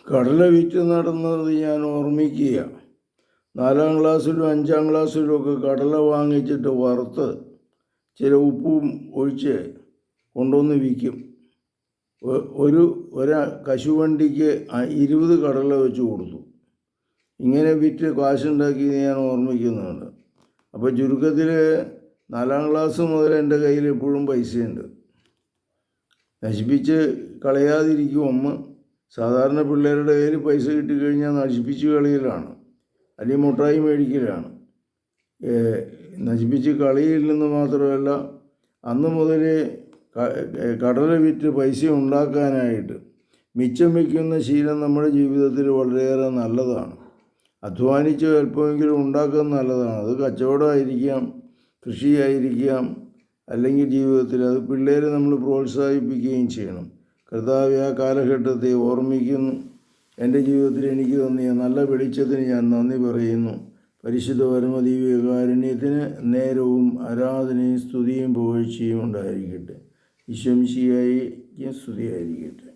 കടല വിറ്റ് നടന്നത് ഞാൻ ഓർമ്മിക്കുക. 4ാം ക്ലാസ്സിലും 5ാം ക്ലാസ്സിലും ഒക്കെ കടല വാങ്ങിച്ചിട്ട് വറുത്ത് ചില ഉപ്പും ഒഴിച്ച് കൊണ്ടുവന്ന് വിൽക്കും. ഒരു കശുവണ്ടിക്ക് 20 കടല വെച്ച് കൊടുത്തു. ഇങ്ങനെ വിറ്റ് കാശുണ്ടാക്കിയത് ഞാൻ ഓർമ്മിക്കുന്നുണ്ട്. അപ്പോൾ ചുരുക്കത്തിൽ 4ാം ക്ലാസ് മുതൽ എൻ്റെ കയ്യിൽ എപ്പോഴും പൈസയുണ്ട്. നശിപ്പിച്ച് കളയാതിരിക്കും അമ്മ. സാധാരണ പിള്ളേരുടെ കയ്യിൽ പൈസ കിട്ടിക്കഴിഞ്ഞാൽ നശിപ്പിച്ച് കളയലാണ്, അല്ലെങ്കിൽ മുട്ടായി മേടിക്കലാണ്. നശിപ്പിച്ച് കളയില്ലെന്ന് മാത്രമല്ല, അന്ന് മുതൽ കടല വിറ്റ് പൈസ ഉണ്ടാക്കാനായിട്ട് മിച്ചം വയ്ക്കുന്ന ശീലം നമ്മുടെ ജീവിതത്തിൽ വളരെയേറെ നല്ലതാണ്. അധ്വാനിച്ച് അല്പമെങ്കിലും ഉണ്ടാക്കുന്നത് നല്ലതാണ്. അത് കച്ചവടമായിരിക്കാം, കൃഷിയായിരിക്കാം, അല്ലെങ്കിൽ ജീവിതത്തിൽ അത് പിള്ളേരെ നമ്മൾ പ്രോത്സാഹിപ്പിക്കുകയും ചെയ്യണം. കർത്താവ് ആ കാലഘട്ടത്തെ ഓർമ്മിക്കുന്നു. എൻ്റെ ജീവിതത്തിൽ എനിക്ക് തന്നിയ നല്ല വെളിച്ചത്തിന് ഞാൻ നന്ദി പറയുന്നു. പരിശുദ്ധ പരമദിവ്യകാരുണ്യത്തിന് നേരവും ആരാധനയും സ്തുതിയും പുകഴ്ചയും ഉണ്ടായിരിക്കട്ടെ. ഈശോ മിശിഹായ്ക്ക് സ്തുതിയായിരിക്കട്ടെ.